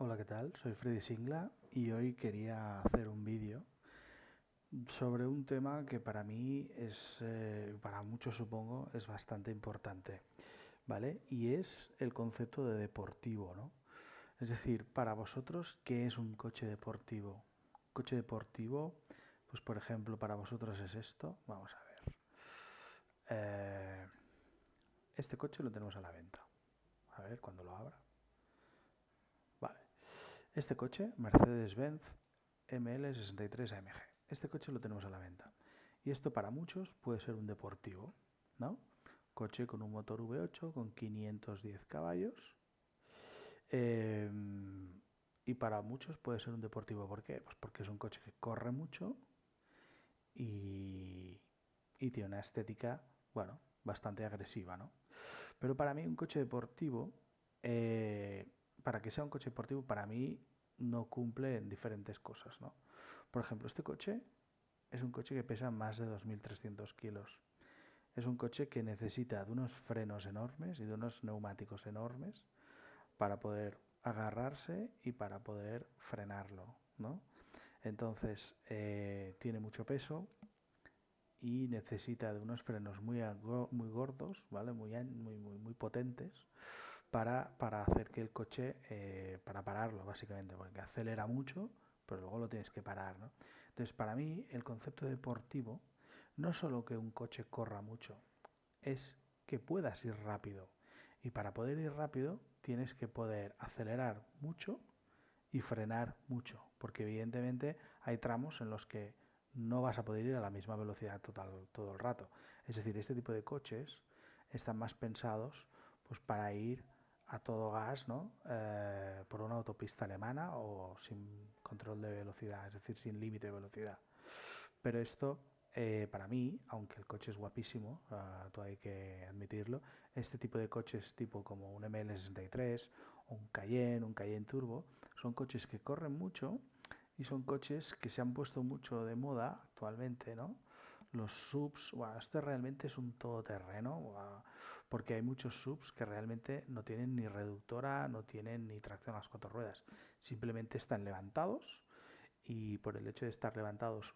Hola, ¿qué tal? Soy Freddy Singla y hoy quería hacer un vídeo sobre un tema que para mí para muchos supongo, es bastante importante, ¿vale? Y es el concepto de deportivo, ¿no? Es decir, para vosotros, ¿qué es un coche deportivo? Coche deportivo, pues por ejemplo, para vosotros es esto. Vamos a ver. Eh, este coche lo tenemos a la venta. A ver, cuando lo abra. Vale. Este coche, Mercedes-Benz ML63 AMG. Este coche lo tenemos a la venta. Y esto para muchos puede ser un deportivo, ¿no? Coche con un motor V8 con 510 caballos. eh, y para muchos puede ser un deportivo. ¿Por qué? Pues porque es un coche que corre mucho y, y tiene una estética, bueno, bastante agresiva, ¿no? Pero para mí un coche deportivo, eh, para que sea un coche deportivo, para mí no cumple en diferentes cosas, ¿no? Por ejemplo, este coche es un coche que pesa más de 2.300 kilos. Es un coche que necesita de unos frenos enormes y de unos neumáticos enormes para poder agarrarse y para poder frenarlo, ¿no? Entonces, tiene mucho peso y necesita de unos frenos muy gordos, ¿vale? Muy potentes para hacer que el coche, para pararlo básicamente, porque acelera mucho, pero luego lo tienes que parar, ¿no? Entonces, para mí, el concepto deportivo no solo que un coche corra mucho, es que puedas ir rápido. Y para poder ir rápido, tienes que poder acelerar mucho y frenar mucho, porque evidentemente hay tramos en los que no vas a poder ir a la misma velocidad total todo el rato. Es decir, este tipo de coches están más pensados pues para ir a todo gas, ¿no? Por una autopista alemana o sin control de velocidad, es decir, sin límite de velocidad. Pero esto, para mí, aunque el coche es guapísimo, todo hay que admitirlo, este tipo de coches tipo como un ML63 o un Cayenne Turbo, son coches que corren mucho y son coches que se han puesto mucho de moda actualmente, ¿no? Los subs, bueno, esto realmente es un todoterreno, porque hay muchos subs que realmente no tienen ni reductora, no tienen ni tracción a las cuatro ruedas, simplemente están levantados y por el hecho de estar levantados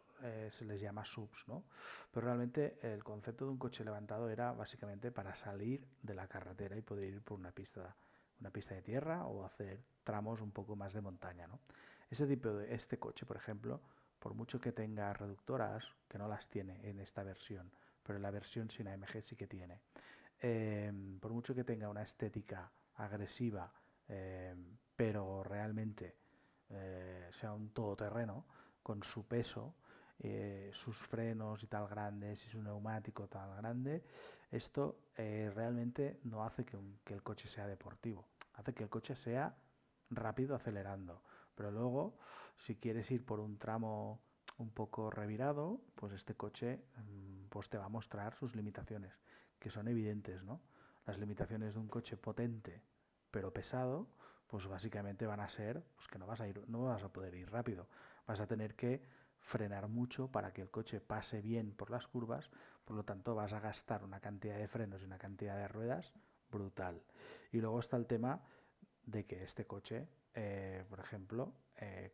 se les llama subs, ¿no? Pero realmente el concepto de un coche levantado era básicamente para salir de la carretera y poder ir por una pista de tierra o hacer tramos un poco más de montaña, ¿no? Este coche, por ejemplo, por mucho que tenga reductoras, que no las tiene en esta versión, pero en la versión sin AMG sí que tiene, por mucho que tenga una estética agresiva, pero realmente sea un todoterreno con su peso, sus frenos y tal grandes y su neumático tal grande, esto realmente no hace que el coche sea deportivo, hace que el coche sea rápido acelerando. Pero luego, si quieres ir por un tramo un poco revirado, pues este coche pues te va a mostrar sus limitaciones, que son evidentes, ¿no? Las limitaciones de un coche potente pero pesado, pues básicamente van a ser pues que no vas a poder ir rápido. Vas a tener que frenar mucho para que el coche pase bien por las curvas, por lo tanto vas a gastar una cantidad de frenos y una cantidad de ruedas brutal. Y luego está el tema de que este coche, por ejemplo,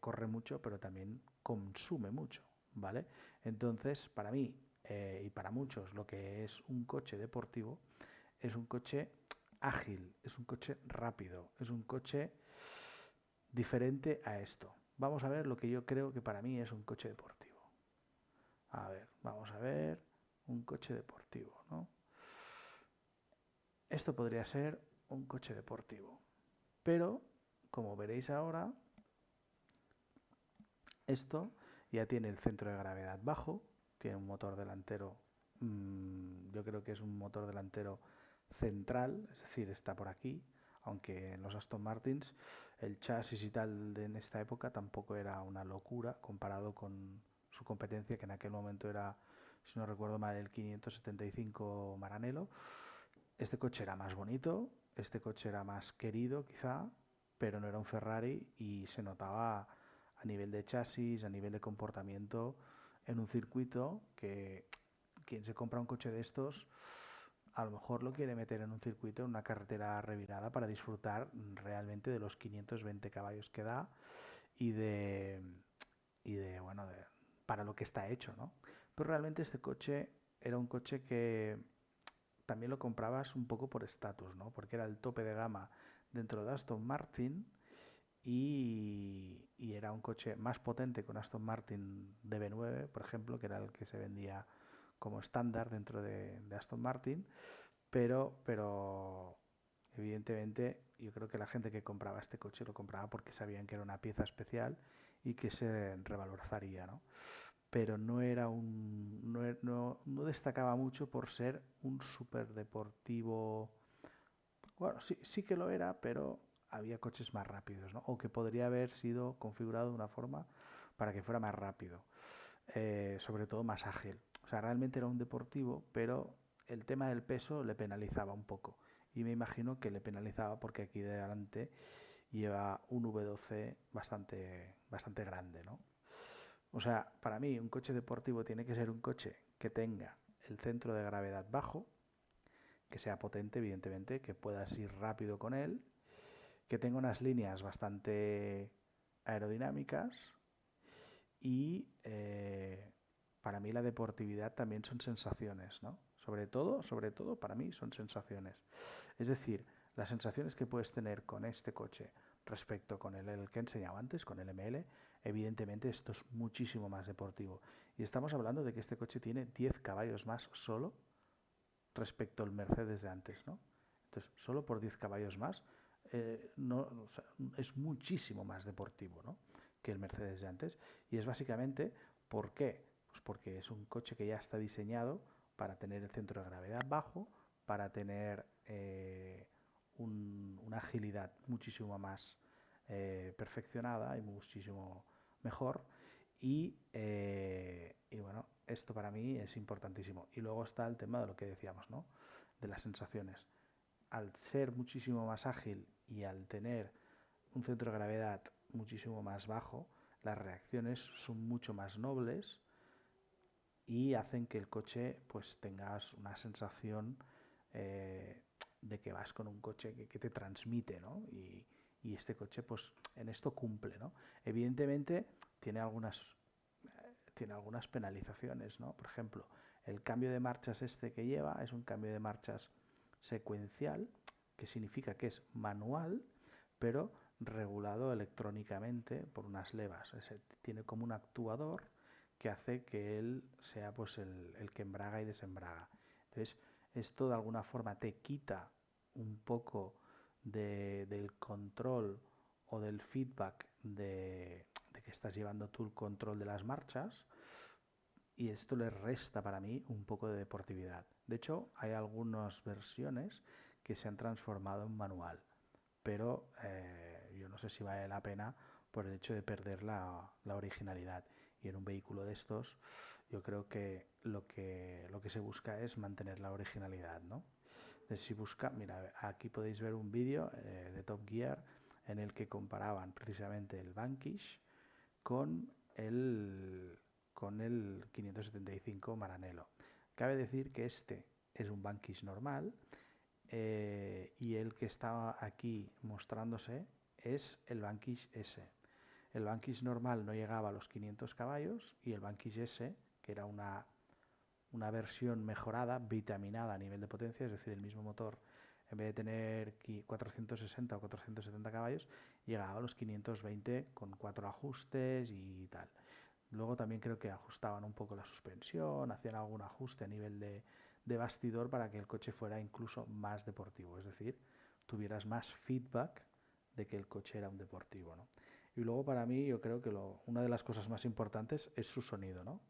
corre mucho, pero también consume mucho, ¿vale? Entonces, para mí y para muchos, lo que es un coche deportivo es un coche ágil, es un coche rápido, es un coche diferente a esto. Vamos a ver lo que yo creo que para mí es un coche deportivo. A ver, vamos a ver un coche deportivo, ¿no? Esto podría ser un coche deportivo, pero como veréis ahora, esto ya tiene el centro de gravedad bajo, tiene un motor delantero, yo creo que es un motor delantero central, es decir, está por aquí, aunque en los Aston Martins el chasis y tal en esta época tampoco era una locura comparado con su competencia, que en aquel momento era, si no recuerdo mal, el 575 Maranello. Este coche era más bonito, este coche era más querido quizá, pero no era un Ferrari y se notaba a nivel de chasis, a nivel de comportamiento en un circuito que quien se compra un coche de estos a lo mejor lo quiere meter en un circuito, en una carretera revirada para disfrutar realmente de los 520 caballos que da y bueno, para lo que está hecho, ¿no? Pero realmente este coche era un coche que también lo comprabas un poco por estatus, ¿no? Porque era el tope de gama dentro de Aston Martin y era un coche más potente que un Aston Martin DB9, por ejemplo, que era el que se vendía como estándar dentro de Aston Martin, pero evidentemente yo creo que la gente que compraba este coche lo compraba porque sabían que era una pieza especial y que se revalorizaría, ¿no? Pero no era no destacaba mucho por ser un superdeportivo. Bueno, sí que lo era, pero había coches más rápidos, ¿no? O que podría haber sido configurado de una forma para que fuera más rápido, sobre todo más ágil. O sea, realmente era un deportivo, pero el tema del peso le penalizaba un poco. Y me imagino que le penalizaba porque aquí de adelante lleva un V12 bastante grande, ¿no? O sea, para mí un coche deportivo tiene que ser un coche que tenga el centro de gravedad bajo, que sea potente, evidentemente, que puedas ir rápido con él, que tenga unas líneas bastante aerodinámicas y para mí la deportividad también son sensaciones, ¿no? Sobre todo para mí son sensaciones. Es decir, las sensaciones que puedes tener con este coche respecto con el que he enseñado antes, con el ML, evidentemente esto es muchísimo más deportivo. Y estamos hablando de que este coche tiene 10 caballos más solo respecto al Mercedes de antes, ¿no? Entonces, solo por 10 caballos más, no, o sea, es muchísimo más deportivo, ¿no?, que el Mercedes de antes. Y es básicamente, ¿por qué? Pues porque es un coche que ya está diseñado para tener el centro de gravedad bajo, para tener una agilidad muchísimo más perfeccionada y muchísimo mejor. Y bueno, esto para mí es importantísimo. Y luego está el tema de lo que decíamos, ¿no?, de las sensaciones. Al ser muchísimo más ágil y al tener un centro de gravedad muchísimo más bajo, las reacciones son mucho más nobles y hacen que el coche pues tengas una sensación eh, de que vas con un coche que te transmite, ¿no? Y este coche pues en esto cumple, ¿no? Evidentemente tiene algunas penalizaciones, ¿no? Por ejemplo, el cambio de marchas este que lleva es un cambio de marchas secuencial, que significa que es manual, pero regulado electrónicamente por unas levas. Tiene como un actuador que hace que él sea pues el que embraga y desembraga. Entonces, esto de alguna forma te quita un poco del control o del feedback de que estás llevando tú el control de las marchas, y esto le resta para mí un poco de deportividad. De hecho, hay algunas versiones que se han transformado en manual, pero yo no sé si vale la pena por el hecho de perder la originalidad. Y en un vehículo de estos, yo creo que lo que se busca es mantener la originalidad, ¿no? Entonces, si busca, mira, aquí podéis ver un vídeo de Top Gear en el que comparaban precisamente el Vanquish con el, con el 575 Maranello. Cabe decir que este es un Vanquish normal y el que está aquí mostrándose es el Vanquish S. El Vanquish normal no llegaba a los 500 caballos y el Vanquish S, que era una versión mejorada, vitaminada a nivel de potencia, es decir, el mismo motor, en vez de tener 460 o 470 caballos, llegaba a los 520 con 4 ajustes y tal. Luego también creo que ajustaban un poco la suspensión, hacían algún ajuste a nivel de bastidor para que el coche fuera incluso más deportivo, es decir, tuvieras más feedback de que el coche era un deportivo, ¿no? Y luego para mí yo creo que una de las cosas más importantes es su sonido, ¿no?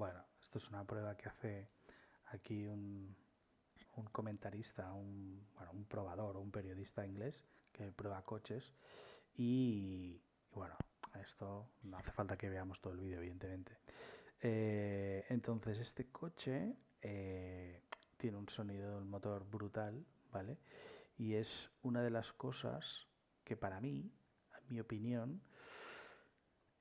Bueno, esto es una prueba que hace aquí un comentarista, bueno, un probador o un periodista inglés que prueba coches y bueno, esto no hace falta que veamos todo el vídeo, evidentemente. Entonces, este coche tiene un sonido del motor brutal, ¿vale? Y es una de las cosas que para mí, en mi opinión,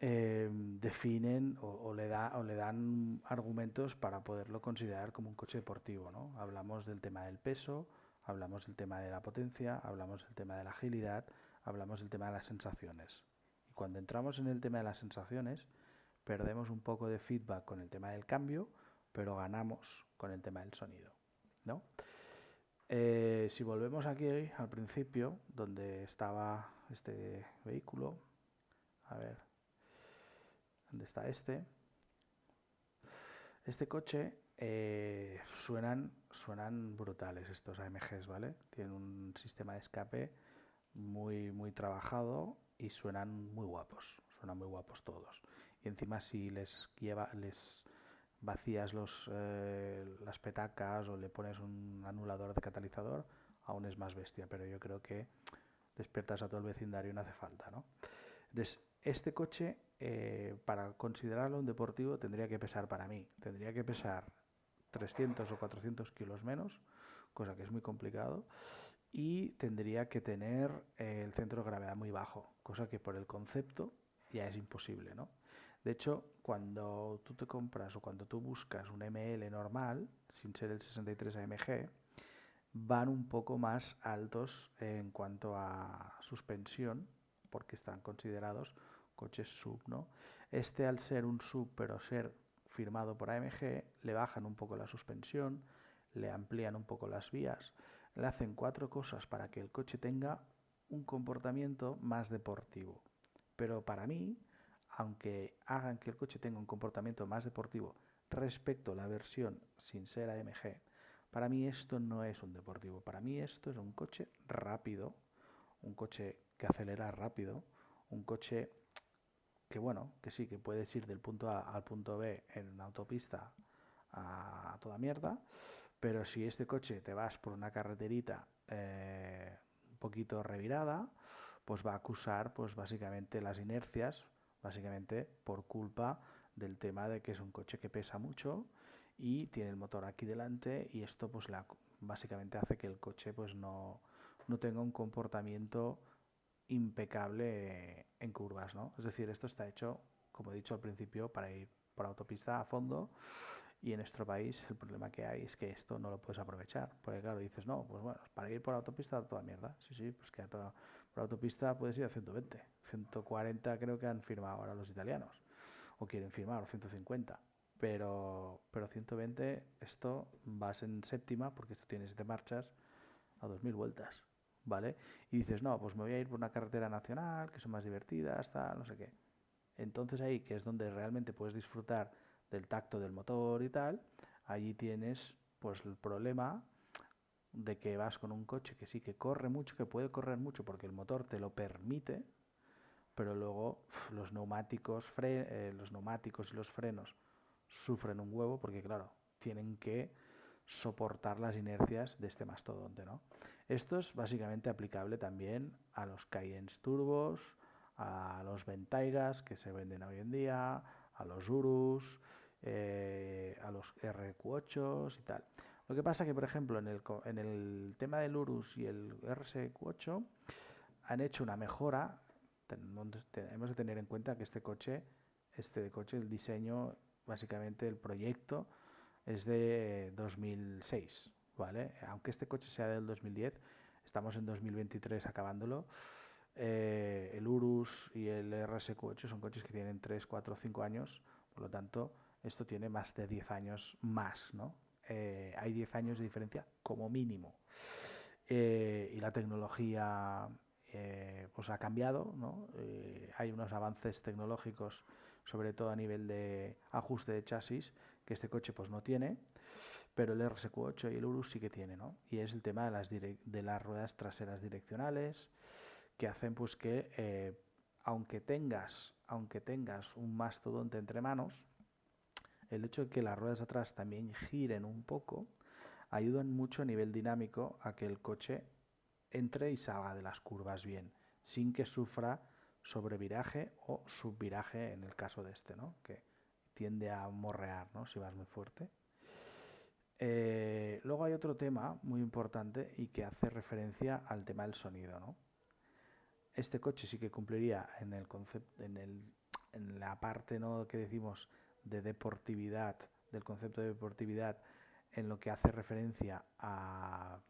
definen o le dan argumentos para poderlo considerar como un coche deportivo, ¿no? Hablamos del tema del peso, hablamos del tema de la potencia, hablamos del tema de la agilidad, hablamos del tema de las sensaciones. Y cuando entramos en el tema de las sensaciones, perdemos un poco de feedback con el tema del cambio, pero ganamos con el tema del sonido, ¿no? Si volvemos aquí al principio, donde estaba este vehículo, a ver, ¿dónde está este? Este coche suenan brutales estos AMGs, ¿vale? Tienen un sistema de escape muy trabajado y suenan muy guapos todos. Y encima si les vacías las petacas o le pones un anulador de catalizador, aún es más bestia, pero yo creo que despiertas a todo el vecindario y no hace falta, ¿no? Entonces, este coche, para considerarlo un deportivo, tendría que pesar para mí, tendría que pesar 300 o 400 kilos menos, cosa que es muy complicado, y tendría que tener el centro de gravedad muy bajo, cosa que por el concepto ya es imposible, ¿no? De hecho, cuando tú te compras o cuando tú buscas un ML normal, sin ser el 63 AMG, van un poco más altos en cuanto a suspensión, porque están considerados coches sub, ¿no? Este, al ser un sub, pero ser firmado por AMG, le bajan un poco la suspensión, le amplían un poco las vías, le hacen 4 cosas para que el coche tenga un comportamiento más deportivo. Pero para mí, aunque hagan que el coche tenga un comportamiento más deportivo respecto a la versión sin ser AMG, para mí esto no es un deportivo. Para mí esto es un coche rápido, un coche que acelera rápido, un coche que bueno, que sí, que puedes ir del punto A al punto B en una autopista a toda mierda, pero si este coche te vas por una carreterita un poquito revirada, pues va a acusar pues básicamente las inercias, básicamente por culpa del tema de que es un coche que pesa mucho y tiene el motor aquí delante y esto pues básicamente hace que el coche pues no tenga un comportamiento impecable en curvas, ¿no? Es decir, esto está hecho, como he dicho al principio, para ir por autopista a fondo y en nuestro país el problema que hay es que esto no lo puedes aprovechar. Porque claro, dices, no, pues bueno, para ir por autopista a toda mierda. Sí, sí, pues que por autopista puedes ir a 120. 140 creo que han firmado ahora los italianos. O quieren firmar, o 150. Pero 120, esto vas en séptima, porque esto tiene 7 marchas, a 2000 vueltas. ¿Vale? Y dices, no, pues me voy a ir por una carretera nacional, que son más divertidas, tal, no sé qué. Entonces ahí, que es donde realmente puedes disfrutar del tacto del motor y tal, allí tienes pues el problema de que vas con un coche que sí que corre mucho, que puede correr mucho porque el motor te lo permite, pero luego los neumáticos y los frenos sufren un huevo porque claro, tienen que soportar las inercias de este mastodonte, ¿no? Esto es básicamente aplicable también a los Cayennes turbos, a los Bentaygas que se venden hoy en día, a los Urus, a los RQ8 y tal. Lo que pasa que, por ejemplo, en el tema del Urus y el RSQ8 han hecho una mejora. Hemos de tener en cuenta que este coche, el diseño, básicamente el proyecto, es de 2006, ¿vale? Aunque este coche sea del 2010, estamos en 2023 acabándolo. El Urus y el RSQ8 son coches que tienen 3, 4, 5 años, por lo tanto, esto tiene más de 10 años más, ¿no? Hay 10 años de diferencia como mínimo. Y la tecnología pues ha cambiado, ¿no? Hay unos avances tecnológicos, sobre todo a nivel de ajuste de chasis, que este coche pues no tiene, pero el RSQ8 y el Urus sí que tiene, ¿no? Y es el tema de las ruedas traseras direccionales, que hacen pues que aunque tengas un mastodonte entre manos, el hecho de que las ruedas de atrás también giren un poco, ayudan mucho a nivel dinámico a que el coche entre y salga de las curvas bien, sin que sufra sobreviraje o subviraje en el caso de este, ¿no? Que tiende a morrear, ¿no? Si vas muy fuerte. Luego hay otro tema muy importante y que hace referencia al tema del sonido, ¿no? Este coche sí que cumpliría en el concepto, en la parte, ¿no?, que decimos de deportividad, del concepto de deportividad, en lo que hace referencia al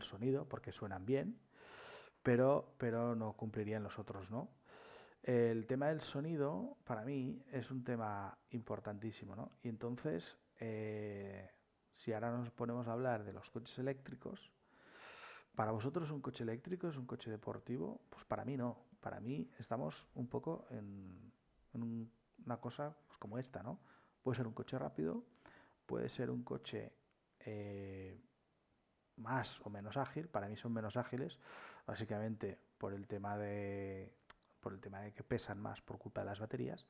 sonido, porque suenan bien, pero no cumplirían los otros, ¿no? El tema del sonido, para mí, es un tema importantísimo, ¿no? Y entonces, si ahora nos ponemos a hablar de los coches eléctricos, ¿para vosotros un coche eléctrico es un coche deportivo? Pues para mí no. Para mí estamos un poco en una cosa pues, como esta, ¿no? Puede ser un coche rápido, puede ser un coche eh, más o menos ágil. Para mí son menos ágiles, básicamente por el tema de que pesan más por culpa de las baterías.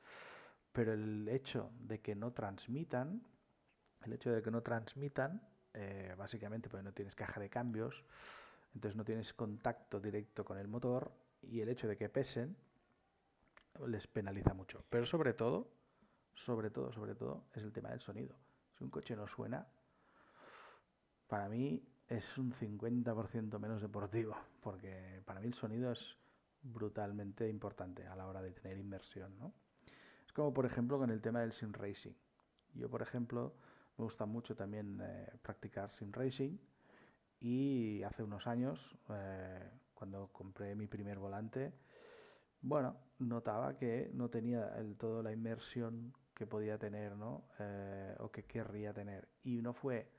Pero el hecho de que no transmitan, básicamente porque no tienes caja de cambios, entonces no tienes contacto directo con el motor y el hecho de que pesen les penaliza mucho. Pero sobre todo es el tema del sonido. Si un coche no suena, para mí es un 50% menos deportivo, porque para mí el sonido es brutalmente importante a la hora de tener inmersión, ¿no? Es como por ejemplo con el tema del sim racing. Yo por ejemplo me gusta mucho también practicar sim racing y hace unos años cuando compré mi primer volante, bueno, notaba que no tenía todo la inmersión que podía tener, ¿no? O que querría tener. Y no fue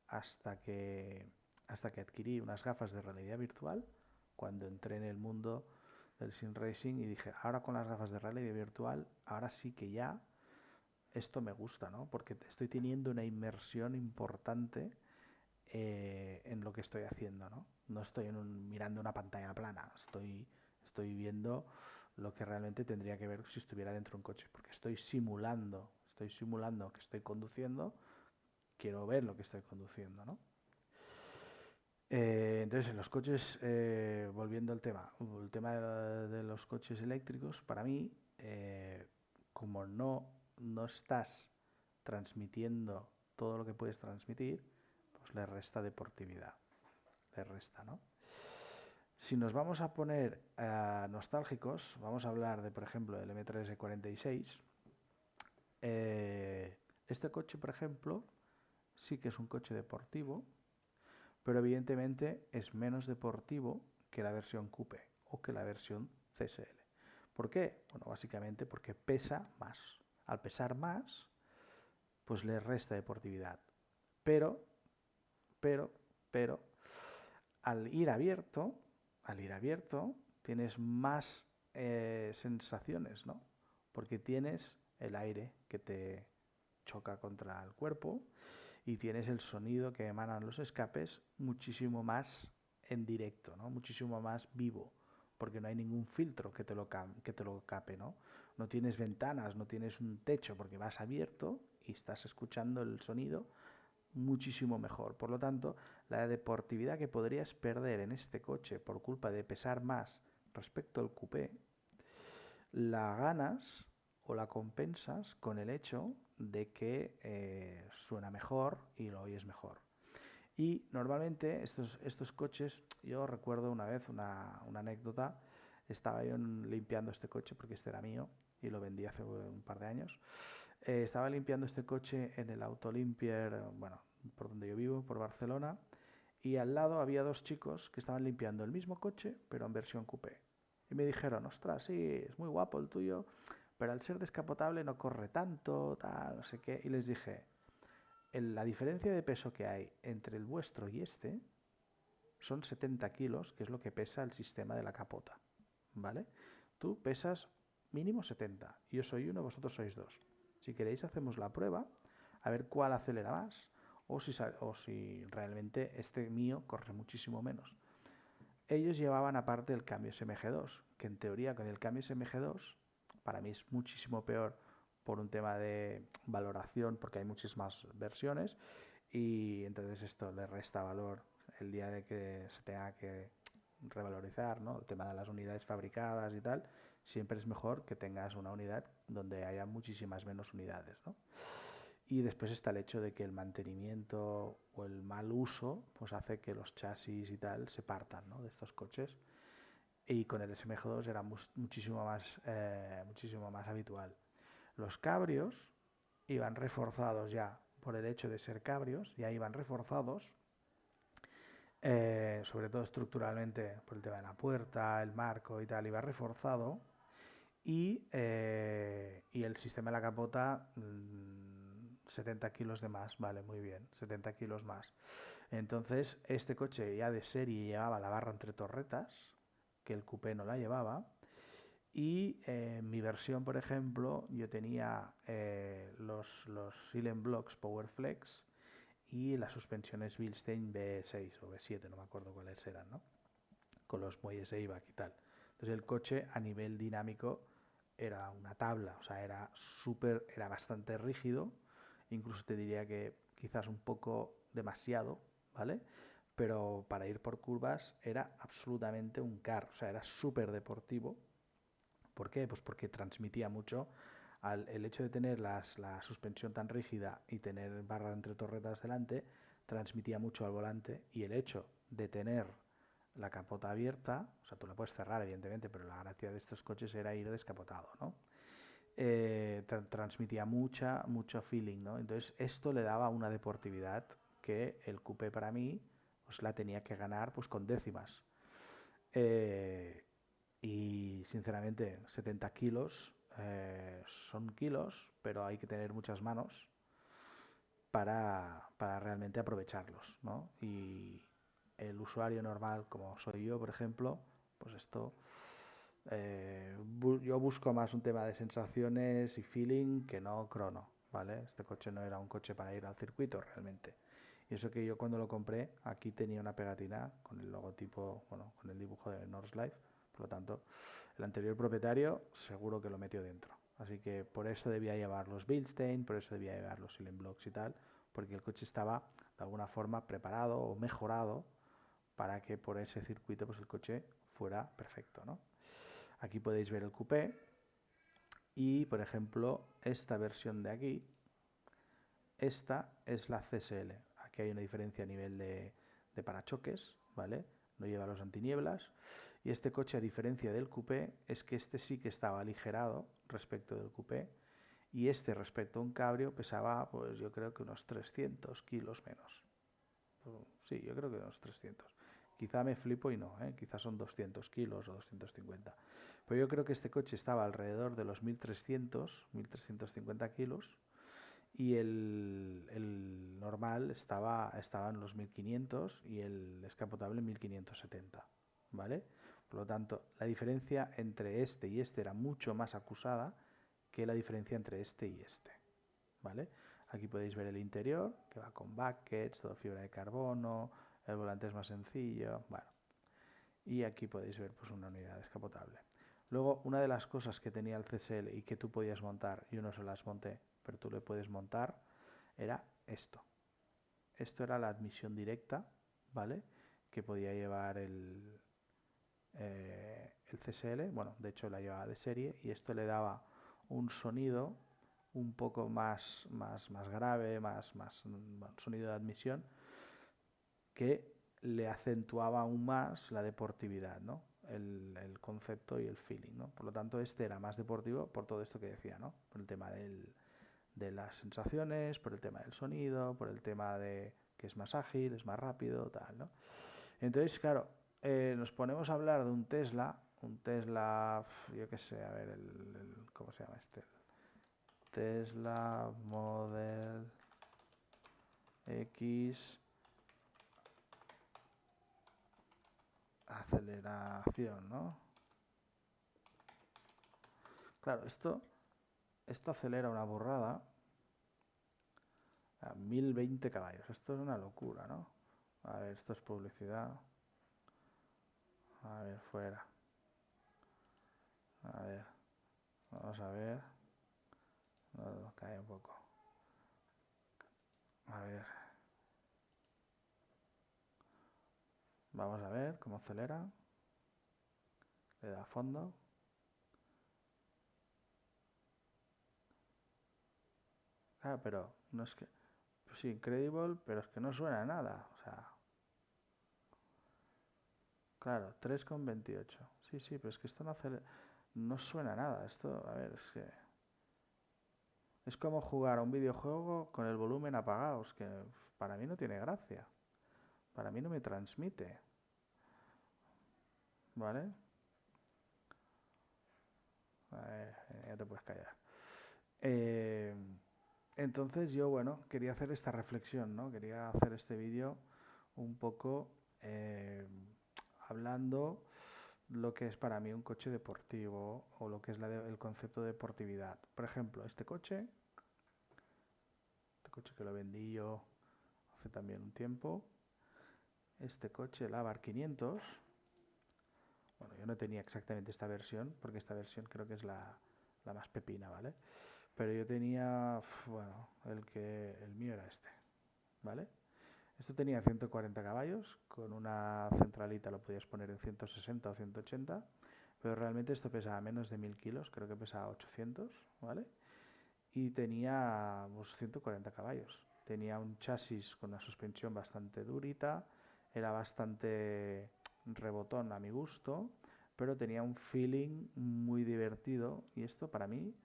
hasta que, hasta que adquirí unas gafas de realidad virtual, cuando entré en el mundo del sim racing y dije, ahora con las gafas de realidad virtual, ahora sí que ya esto me gusta, ¿no? Porque estoy teniendo una inmersión importante en lo que estoy haciendo, ¿no? No estoy mirando una pantalla plana, estoy viendo lo que realmente tendría que ver si estuviera dentro de un coche, porque estoy simulando que estoy conduciendo, quiero ver lo que estoy conduciendo, ¿no? Entonces, en los coches, volviendo al tema, el tema de los coches eléctricos, para mí, como no estás transmitiendo todo lo que puedes transmitir, pues le resta deportividad, le resta, ¿no? Si nos vamos a poner nostálgicos, vamos a hablar de, por ejemplo, del M3 E46. Este coche, por ejemplo, sí que es un coche deportivo, pero evidentemente es menos deportivo que la versión Coupe o que la versión CSL. ¿Por qué? Bueno, básicamente porque pesa más. Al pesar más, pues le resta deportividad. Pero, pero, pero, al ir abierto, tienes más sensaciones, ¿no? Porque tienes el aire que te choca contra el cuerpo y tienes el sonido que emanan los escapes muchísimo más en directo, ¿no? Muchísimo más vivo, porque no hay ningún filtro que te lo cape, ¿no? No tienes ventanas, no tienes un techo, porque vas abierto y estás escuchando el sonido muchísimo mejor. Por lo tanto, la deportividad que podrías perder en este coche por culpa de pesar más respecto al coupé, la ganas o la compensas con el hecho de que suena mejor y lo oyes mejor. Y normalmente estos coches, yo recuerdo una vez una anécdota, estaba yo limpiando este coche porque este era mío y lo vendí hace un par de años. Estaba limpiando este coche en el Autolimpier, bueno, por donde yo vivo, por Barcelona, y al lado había dos chicos que estaban limpiando el mismo coche, pero en versión coupé. Y me dijeron, ostras, sí, es muy guapo el tuyo, pero al ser descapotable no corre tanto, tal, no sé qué. Y les dije, la diferencia de peso que hay entre el vuestro y este son 70 kilos, que es lo que pesa el sistema de la capota, ¿vale? Tú pesas mínimo 70, yo soy uno, vosotros sois dos. Si queréis hacemos la prueba, a ver cuál acelera más, o si realmente este mío corre muchísimo menos. Ellos llevaban aparte el cambio SMG2, que en teoría con el cambio SMG2 para mí es muchísimo peor por un tema de valoración, porque hay muchas más versiones y entonces esto le resta valor el día de que se tenga que revalorizar, ¿no? El tema de las unidades fabricadas y tal, siempre es mejor que tengas una unidad donde haya muchísimas menos unidades, ¿no? Y después está el hecho de que el mantenimiento o el mal uso pues hace que los chasis y tal se partan, ¿no? De estos coches. Y con el SMG2 era muchísimo más habitual. Los cabrios iban reforzados ya por el hecho de ser cabrios, ya iban reforzados, sobre todo estructuralmente por el tema de la puerta, el marco y tal, iba reforzado. Y el sistema de la capota, 70 kilos de más, vale, muy bien, 70 kilos más. Entonces, este coche ya de serie llevaba la barra entre torretas, que el coupé no la llevaba. Y mi versión, por ejemplo, yo tenía los Silent Blocks Powerflex y las suspensiones Bilstein B6 o B7, no me acuerdo cuáles eran, ¿no? Con los muelles ABAC y tal. Entonces el coche a nivel dinámico era una tabla, o sea, era bastante rígido, incluso te diría que quizás un poco demasiado, ¿vale? Pero para ir por curvas era absolutamente un car, o sea, era súper deportivo. ¿Por qué? Pues porque transmitía mucho. El hecho de tener la suspensión tan rígida y tener barra entre torretas delante, transmitía mucho al volante, y el hecho de tener la capota abierta, o sea, tú la puedes cerrar evidentemente, pero la gracia de estos coches era ir descapotado, ¿no? Transmitía mucho feeling, ¿no? Entonces esto le daba una deportividad que el coupé para mí pues la tenía que ganar pues con décimas. Eh, y sinceramente 70 kilos son kilos, pero hay que tener muchas manos para realmente aprovecharlos, ¿no? Y el usuario normal, como soy yo, por ejemplo, pues esto, yo busco más un tema de sensaciones y feeling que no crono, ¿vale? Este coche no era un coche para ir al circuito realmente. Y eso que yo cuando lo compré, aquí tenía una pegatina con el logotipo, bueno, con el dibujo de Northlife, por lo tanto, el anterior propietario seguro que lo metió dentro. Así que por eso debía llevar los Bilstein, por eso debía llevar los Silent Blocks y tal, porque el coche estaba de alguna forma preparado o mejorado para que por ese circuito pues el coche fuera perfecto, ¿no? Aquí podéis ver el coupé y, por ejemplo, esta versión de aquí, esta es la CSL. Aquí hay una diferencia a nivel de parachoques, ¿vale? No lleva los antinieblas. Y este coche, a diferencia del coupé, es que este sí que estaba aligerado respecto del coupé, y este respecto a un cabrio pesaba, pues yo creo que unos 300 kilos menos. Sí, yo creo que unos 300. Quizá me flipo y no, quizá son 200 kilos o 250. Pero yo creo que este coche estaba alrededor de los 1300, 1350 kilos, y el normal estaba en los 1500 y el descapotable en 1570, ¿vale? Por lo tanto, la diferencia entre este y este era mucho más acusada que la diferencia entre este y este, ¿vale? Aquí podéis ver el interior, que va con buckets, todo fibra de carbono, el volante es más sencillo, bueno. Y aquí podéis ver pues una unidad descapotable. Luego, una de las cosas que tenía el CSL y que tú podías montar, yo no se las monté, pero tú le puedes montar, era esto. Esto era la admisión directa, ¿vale? Que podía llevar el CSL, bueno, de hecho la llevaba de serie, y esto le daba un sonido un poco más grave, más sonido de admisión, que le acentuaba aún más la deportividad, ¿no? El concepto y el feeling, ¿no? Por lo tanto, este era más deportivo por todo esto que decía, ¿no? Por el tema de las sensaciones, por el tema del sonido, por el tema de que es más ágil, es más rápido, tal, ¿no? Entonces, claro, nos ponemos a hablar de un Tesla, yo qué sé, a ver, ¿cómo se llama este? Tesla Model X aceleración, ¿no? Claro, esto acelera una burrada a 1020 caballos. Esto es una locura, ¿no? A ver, esto es publicidad. A ver, fuera. A ver, vamos a ver. No, cae un poco. A ver. Vamos a ver cómo acelera. Le da a fondo. Ah, pero no es que... Pues sí, Incredible, pero es que no suena a nada. O sea, claro, 3,28. Sí, sí, pero es que esto no acelera... No suena a nada. Esto, a ver, es que... Es como jugar a un videojuego con el volumen apagado. Es que para mí no tiene gracia. Para mí no me transmite. ¿Vale? Ya te puedes callar. Eh, entonces yo, bueno, quería hacer esta reflexión, ¿no? Quería hacer este vídeo un poco hablando lo que es para mí un coche deportivo o lo que es el concepto de deportividad. Por ejemplo, este coche que lo vendí yo hace también un tiempo, este coche, el Abarth 500, bueno, yo no tenía exactamente esta versión, porque esta versión creo que es la más pepina, ¿vale? Pero yo tenía, bueno, el mío era este, ¿vale? Esto tenía 140 caballos, con una centralita lo podías poner en 160 o 180, pero realmente esto pesaba menos de 1000 kilos, creo que pesaba 800, ¿vale? Y tenía pues, 140 caballos. Tenía un chasis con una suspensión bastante durita, era bastante rebotón a mi gusto, pero tenía un feeling muy divertido y esto para mí,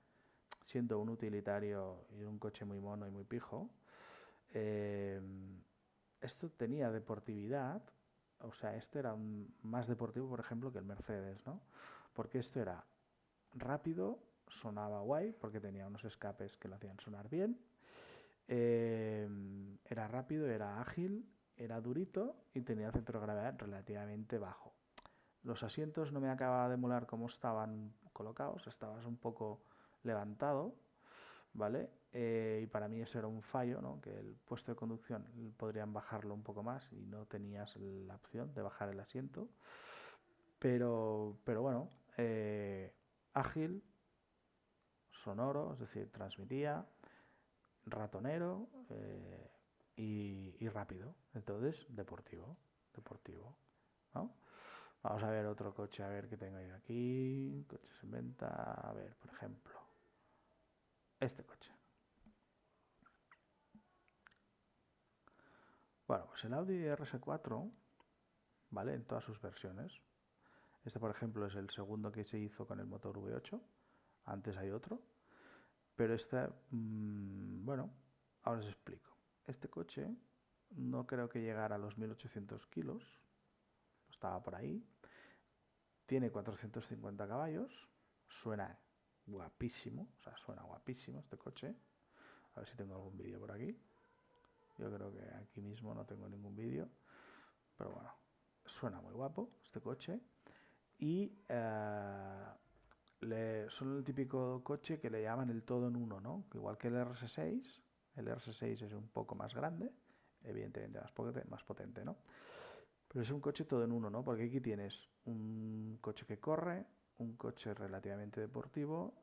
siendo un utilitario y un coche muy mono y muy pijo, eh, esto tenía deportividad, o sea, este era más deportivo, por ejemplo, que el Mercedes, ¿no? Porque esto era rápido, sonaba guay, porque tenía unos escapes que lo hacían sonar bien, eh, era rápido, era ágil, era durito y tenía centro de gravedad relativamente bajo. Los asientos no me acababa de molar cómo estaban colocados, estabas un poco levantado, ¿vale? Y para mí eso era un fallo, ¿no? Que el puesto de conducción podrían bajarlo un poco más y no tenías la opción de bajar el asiento. Pero bueno, ágil, sonoro, es decir, transmitía, ratonero y rápido. Entonces, deportivo, ¿no? Vamos a ver otro coche, a ver qué tengo yo aquí. Coches en venta, a ver, por ejemplo, este coche. Bueno, pues el Audi RS4, ¿vale? En todas sus versiones. Este, por ejemplo, es el segundo que se hizo con el motor V8. Antes hay otro. Pero este, bueno, ahora os explico. Este coche no creo que llegara a los 1800 kilos. Estaba por ahí. Tiene 450 caballos. Suena guapísimo. O sea, suena guapísimo este coche. A ver si tengo algún vídeo por aquí. Yo creo que aquí mismo no tengo ningún vídeo. Pero bueno, suena muy guapo este coche. Y son el típico coche que le llaman el todo en uno, ¿no? Igual que el RS6. El RS6 es un poco más grande, evidentemente más potente, ¿no? Pero es un coche todo en uno, ¿no? Porque aquí tienes un coche que corre, un coche relativamente deportivo,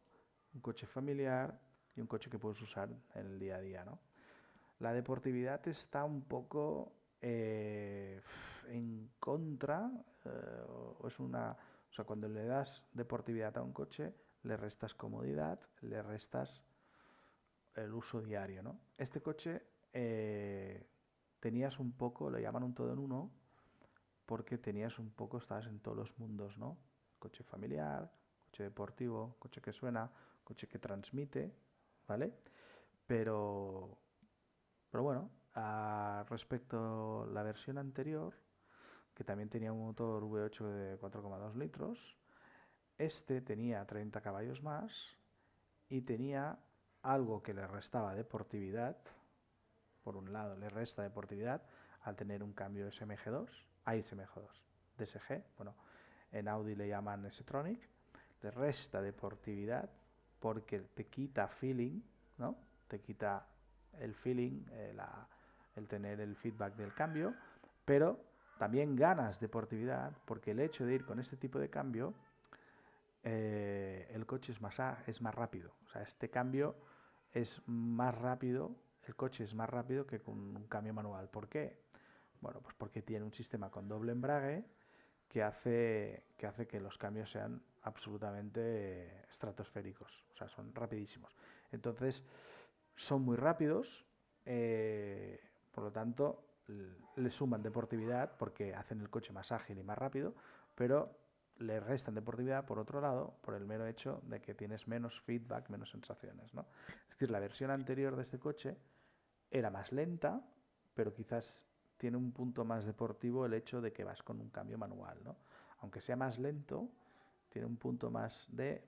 un coche familiar y un coche que puedes usar en el día a día, ¿no? La deportividad está un poco en contra, o es una... O sea, cuando le das deportividad a un coche, le restas comodidad, le restas el uso diario, ¿no? Este coche tenías un poco, lo llaman un todo en uno, porque tenías un poco, estabas en todos los mundos, ¿no? Coche familiar, coche deportivo, coche que suena, coche que transmite, ¿vale? Pero, pero bueno, respecto a la versión anterior, que también tenía un motor V8 de 4,2 litros, este tenía 30 caballos más y tenía algo que le restaba deportividad. Por un lado, le resta deportividad al tener un cambio SMG2, SMG2, DSG, bueno, en Audi le llaman S-Tronic, le resta deportividad porque te quita feeling, ¿no? Te quita el feeling, el tener el feedback del cambio, pero también ganas deportividad porque el hecho de ir con este tipo de cambio, el coche es más rápido. O sea, este cambio es más rápido, el coche es más rápido que con un cambio manual. ¿Por qué? Bueno, pues porque tiene un sistema con doble embrague que hace que los cambios sean absolutamente estratosféricos, o sea, son rapidísimos. Entonces, son muy rápidos, por lo tanto, le suman deportividad porque hacen el coche más ágil y más rápido, pero le restan deportividad por otro lado, por el mero hecho de que tienes menos feedback, menos sensaciones, ¿no? Es decir, la versión anterior de este coche era más lenta, pero quizás tiene un punto más deportivo el hecho de que vas con un cambio manual, ¿no? Aunque sea más lento, tiene un punto más de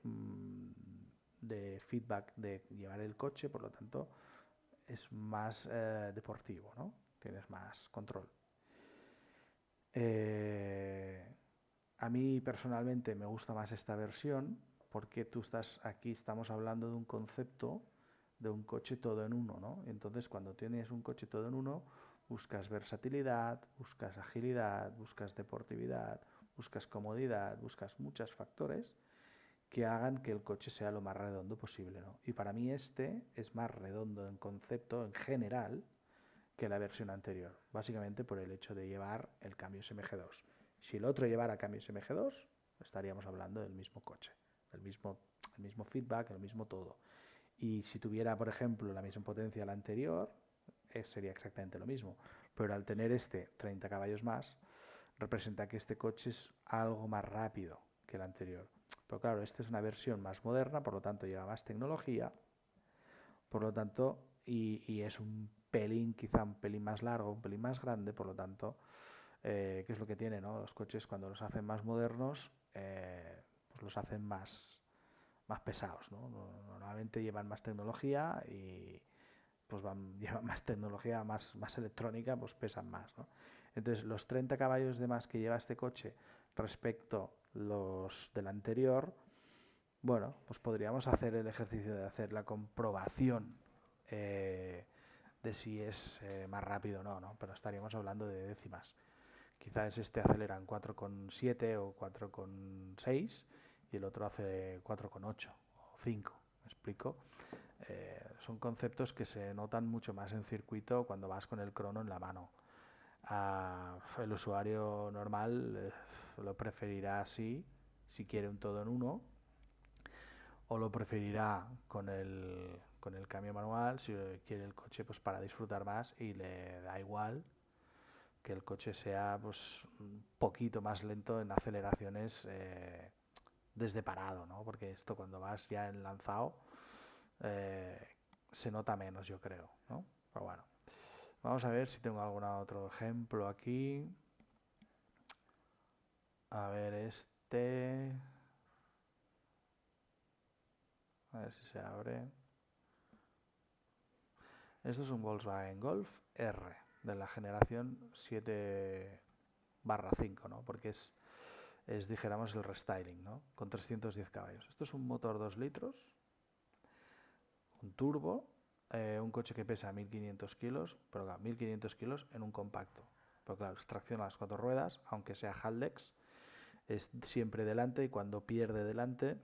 feedback de llevar el coche, por lo tanto es más deportivo, ¿no? Tienes más control. Eh, a mí personalmente me gusta más esta versión porque aquí estamos hablando de un concepto de un coche todo en uno, ¿no? Entonces, cuando tienes un coche todo en uno, buscas versatilidad, buscas agilidad, buscas deportividad, buscas comodidad, buscas muchos factores que hagan que el coche sea lo más redondo posible, ¿no? Y para mí este es más redondo en concepto, en general, que la versión anterior, básicamente por el hecho de llevar el cambio SMG2. Si el otro llevara cambio SMG2, estaríamos hablando del mismo coche, el mismo feedback, el mismo todo. Y si tuviera, por ejemplo, la misma potencia la anterior, sería exactamente lo mismo. Pero al tener este 30 caballos más, representa que este coche es algo más rápido que el anterior. Pero claro, esta es una versión más moderna, por lo tanto lleva más tecnología, por lo tanto, y es un pelín, quizá un pelín más largo, un pelín más grande, por lo tanto, ¿qué es lo que tiene, no? Los coches cuando los hacen más modernos, pues los hacen más pesados, ¿no? Normalmente llevan más tecnología y pues llevan más tecnología, más electrónica, pues pesan más, ¿no? Entonces, los 30 caballos de más que lleva este coche respecto los del anterior, bueno, pues podríamos hacer el ejercicio de hacer la comprobación eh, de si es más rápido o no, ¿no? Pero estaríamos hablando de décimas. Quizás este acelera en 4,7 o 4,6 y el otro hace 4,8 o 5. ¿Me explico? Son conceptos que se notan mucho más en circuito cuando vas con el crono en la mano. El usuario normal lo preferirá así, si quiere un todo en uno, o lo preferirá con el cambio manual, si quiere el coche pues para disfrutar más y le da igual que el coche sea pues un poquito más lento en aceleraciones desde parado, ¿no? Porque esto cuando vas ya en lanzado eh, se nota menos, yo creo, ¿no? Pero bueno, vamos a ver si tengo algún otro ejemplo aquí. A ver, a ver si se abre. Esto es un Volkswagen Golf R de la generación 7/5, ¿no? Porque dijéramos, el restyling, ¿no? Con 310 caballos. Esto es un motor 2 litros, un turbo, un coche que pesa 1500 kilos, pero claro, 1500 kilos en un compacto. Pero claro, extracción a las 4 ruedas, aunque sea Haldex, es siempre delante y cuando pierde delante,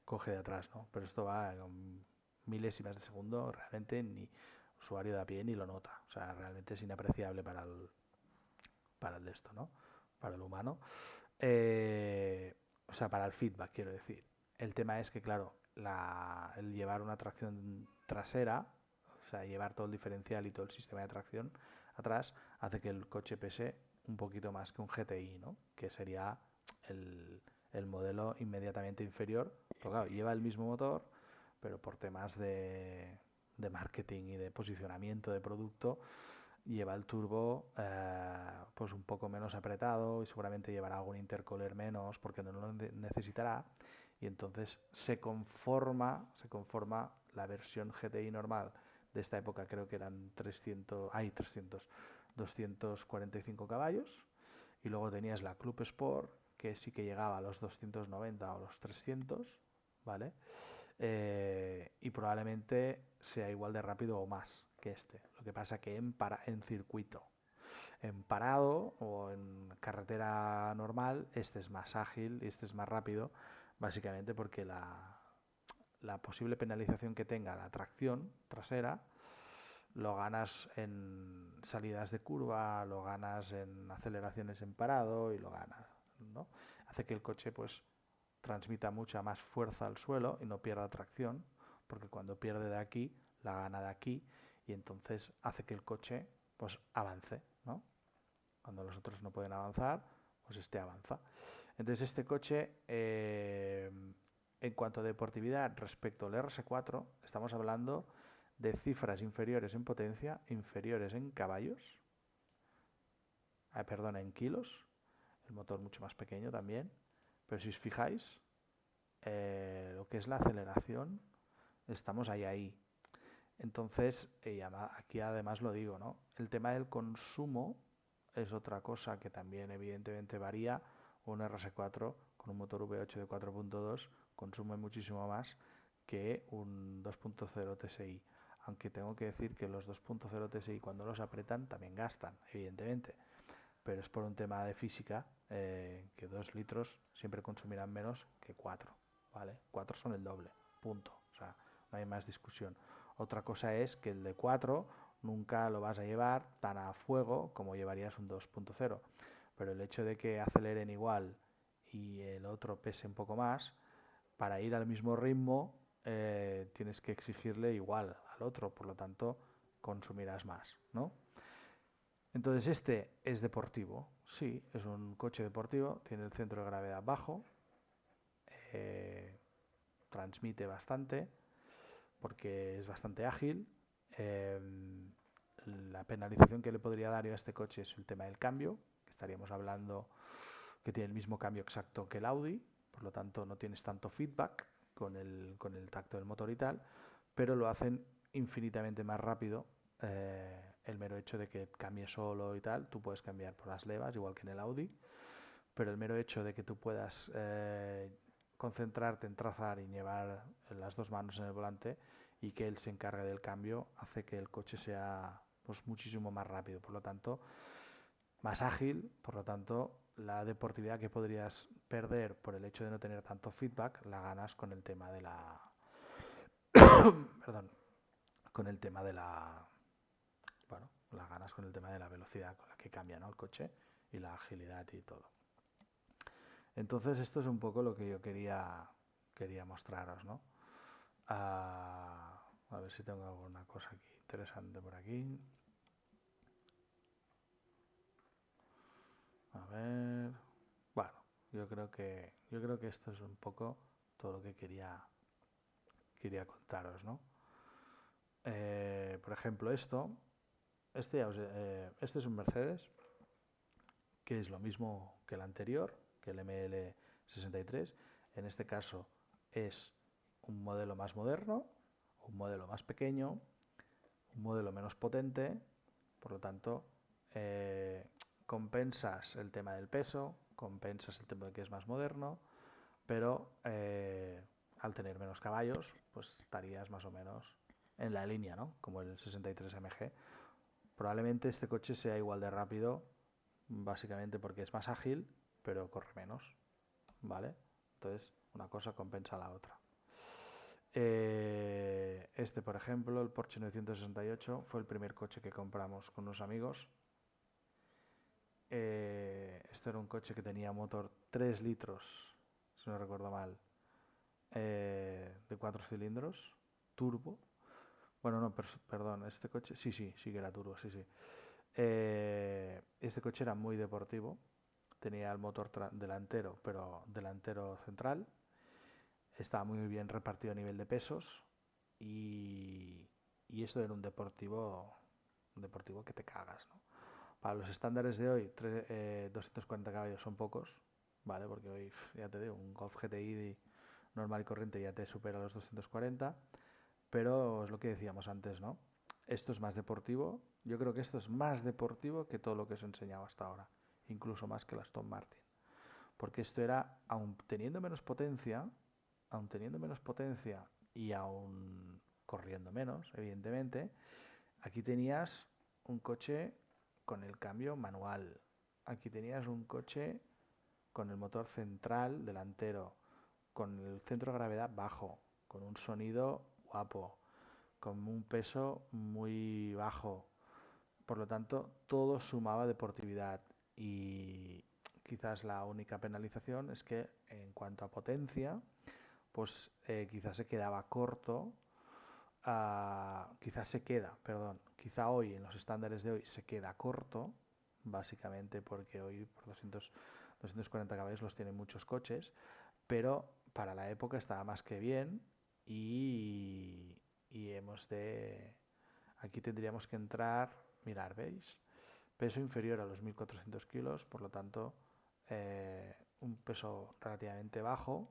coge de atrás, ¿no? Pero esto va con milésimas de segundo, realmente ni usuario de a pie ni lo nota. O sea, realmente es inapreciable para el de esto, ¿no? Para el humano. O sea, para el feedback, quiero decir. El tema es que, claro, el llevar una tracción trasera, o sea, llevar todo el diferencial y todo el sistema de tracción atrás, hace que el coche pese un poquito más que un GTI, ¿no? Que sería el modelo inmediatamente inferior. Pero claro, lleva el mismo motor, pero por temas de marketing y de posicionamiento de producto, lleva el turbo pues un poco menos apretado y seguramente llevará algún intercooler menos porque no lo necesitará, y entonces se conforma la versión GTI normal de esta época. Creo que eran 245 caballos, y luego tenías la Club Sport que sí que llegaba a los 290 o los 300, ¿vale? Y probablemente sea igual de rápido o más que este. Lo que pasa que en circuito, en parado o en carretera normal, este es más ágil y este es más rápido, básicamente porque la posible penalización que tenga la tracción trasera, lo ganas en salidas de curva, lo ganas en aceleraciones en parado y lo ganas, ¿no? Hace que el coche pues transmita mucha más fuerza al suelo y no pierda tracción, porque cuando pierde de aquí, la gana de aquí y entonces hace que el coche pues avance, ¿no? Cuando los otros no pueden avanzar, pues este avanza. Entonces este coche, en cuanto a deportividad respecto al RS4, estamos hablando de cifras inferiores en potencia, inferiores en caballos, perdón, en kilos, el motor mucho más pequeño también, pero si os fijáis, lo que es la aceleración, estamos ahí. Entonces, aquí además lo digo, ¿no? El tema del consumo es otra cosa que también evidentemente varía. Un RS4 con un motor V8 de 4.2 consume muchísimo más que un 2.0 TSI. Aunque tengo que decir que los 2.0 TSI cuando los apretan también gastan, evidentemente. Pero es por un tema de física, que 2 litros siempre consumirán menos que 4, ¿vale? 4 son el doble, punto. O sea, no hay más discusión. Otra cosa es que el de 4 nunca lo vas a llevar tan a fuego como llevarías un 2.0. Pero el hecho de que aceleren igual y el otro pese un poco más, para ir al mismo ritmo tienes que exigirle igual al otro, por lo tanto consumirás más, ¿no? Entonces este es deportivo, sí, es un coche deportivo, tiene el centro de gravedad bajo, eh, transmite bastante porque es bastante ágil. eh, la penalización que le podría dar yo a este coche es el tema del cambio, que estaríamos hablando que tiene el mismo cambio exacto que el Audi, por lo tanto no tienes tanto feedback con el tacto del motor y tal, pero lo hacen infinitamente más rápido. El mero hecho de que cambie solo y tal, tú puedes cambiar por las levas, igual que en el Audi, pero el mero hecho de que tú puedas concentrarte en trazar y llevar las dos manos en el volante y que él se encargue del cambio, hace que el coche sea pues muchísimo más rápido, por lo tanto más ágil, por lo tanto la deportividad que podrías perder por el hecho de no tener tanto feedback la ganas con el tema de la perdón, con el tema de la bueno, la ganas con el tema de la velocidad con la que cambia, ¿no?, el coche y la agilidad y todo. Entonces esto es un poco lo que yo quería mostraros, ¿no? A ver si tengo alguna cosa aquí interesante por aquí. A ver. Bueno, yo creo que esto es un poco todo lo que quería contaros, ¿no? Por ejemplo, este es un Mercedes, que es lo mismo que el anterior, que el ML63. En este caso es un modelo más moderno, un modelo más pequeño, un modelo menos potente, por lo tanto, compensas el tema del peso, compensas el tema de que es más moderno, pero al tener menos caballos, pues estarías más o menos en la línea, ¿no?, como el 63 MG. Probablemente este coche sea igual de rápido, básicamente porque es más ágil, pero corre menos, ¿vale? Entonces, una cosa compensa a la otra. Este, por ejemplo, el Porsche 968, fue el primer coche que compramos con unos amigos. Esto era un coche que tenía motor 3 litros, si no recuerdo mal, de 4 cilindros, turbo. Bueno, no, perdón, este coche, sí que era turbo, sí. Este coche era muy deportivo, tenía el motor delantero, pero delantero central, estaba muy bien repartido a nivel de pesos y esto era un deportivo que te cagas, ¿no? Para los estándares de hoy, 240 caballos son pocos, ¿vale? Porque hoy, ya te digo, un Golf GTI normal y corriente ya te supera los 240, pero es lo que decíamos antes, ¿no? Esto es más deportivo, yo creo que esto es más deportivo que todo lo que os he enseñado hasta ahora, incluso más que la Aston Martin, porque esto era, aun teniendo menos potencia y aun corriendo menos, evidentemente, aquí tenías un coche con el cambio manual, aquí tenías un coche con el motor central delantero, con el centro de gravedad bajo, con un sonido guapo, con un peso muy bajo. Por lo tanto, todo sumaba deportividad y quizás la única penalización es que en cuanto a potencia, pues quizás se quedaba corto, quizás se queda, perdón, quizá hoy en los estándares de hoy se queda corto, básicamente porque hoy por 240 caballos los tienen muchos coches, pero para la época estaba más que bien y hemos de... Aquí tendríamos que entrar, mirar, ¿veis? Peso inferior a los 1400 kilos, por lo tanto, un peso relativamente bajo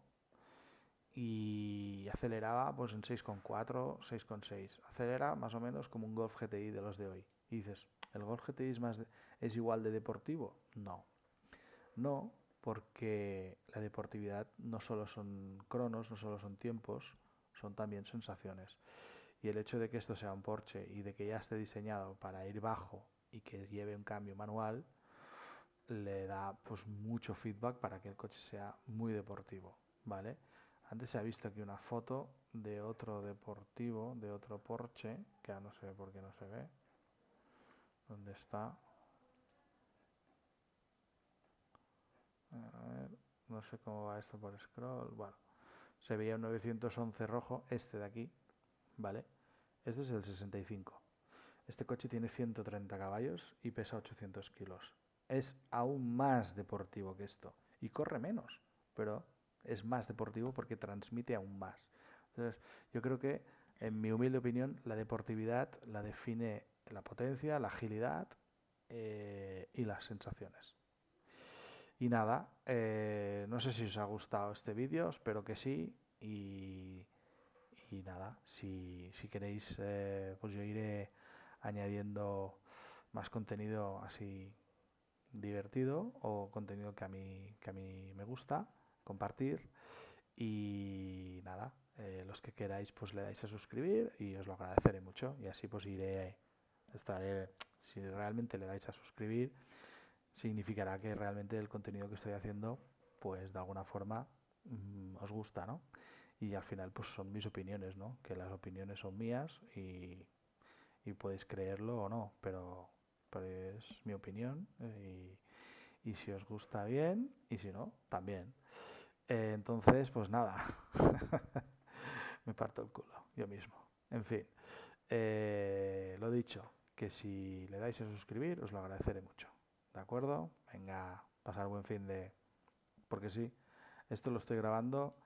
y aceleraba pues en 6,4, 6,6. Acelera más o menos como un Golf GTI de los de hoy. Y dices, ¿el Golf GTI es igual de deportivo? No. No, porque la deportividad no solo son cronos, no solo son tiempos, son también sensaciones. Y el hecho de que esto sea un Porsche y de que ya esté diseñado para ir bajo y que lleve un cambio manual, le da pues mucho feedback para que el coche sea muy deportivo, ¿vale? Antes se ha visto aquí una foto de otro deportivo, de otro Porsche, que ahora no sé por qué no se ve. ¿Dónde está? A ver, no sé cómo va esto por scroll. Bueno, se veía un 911 rojo, este de aquí, ¿vale? Este es el 65. Este coche tiene 130 caballos y pesa 800 kilos. Es aún más deportivo que esto. Y corre menos, pero es más deportivo porque transmite aún más. Entonces, yo creo que, en mi humilde opinión, la deportividad la define la potencia, la agilidad y las sensaciones. Y nada, no sé si os ha gustado este vídeo, espero que sí. Y nada, si queréis, pues yo iré añadiendo más contenido así divertido o contenido que a mí me gusta compartir. Y nada, los que queráis pues le dais a suscribir y os lo agradeceré mucho. Y así pues estaré, si realmente le dais a suscribir, significará que realmente el contenido que estoy haciendo pues de alguna forma os gusta, ¿no? Y al final pues son mis opiniones, ¿no? Que las opiniones son mías y podéis creerlo o no, pero es mi opinión y si os gusta bien y si no, también. Entonces, pues nada, me parto el culo yo mismo. En fin, lo dicho, que si le dais a suscribir os lo agradeceré mucho. ¿De acuerdo? Venga, pasar buen fin de... Porque sí, esto lo estoy grabando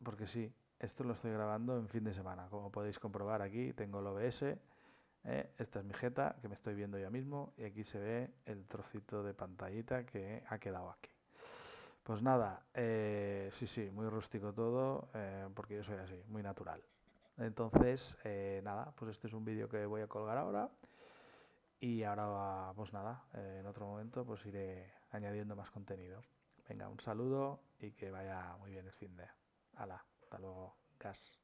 porque sí, esto lo estoy grabando en fin de semana. Como podéis comprobar aquí, tengo el OBS. Esta es mi jeta, que me estoy viendo yo mismo. Y aquí se ve el trocito de pantallita que ha quedado aquí. Pues nada, sí, muy rústico todo, porque yo soy así, muy natural. Entonces, nada, pues este es un vídeo que voy a colgar ahora. Y ahora, pues nada, en otro momento pues iré añadiendo más contenido. Venga, un saludo y que vaya muy bien el fin de... Hala, hasta luego, gas.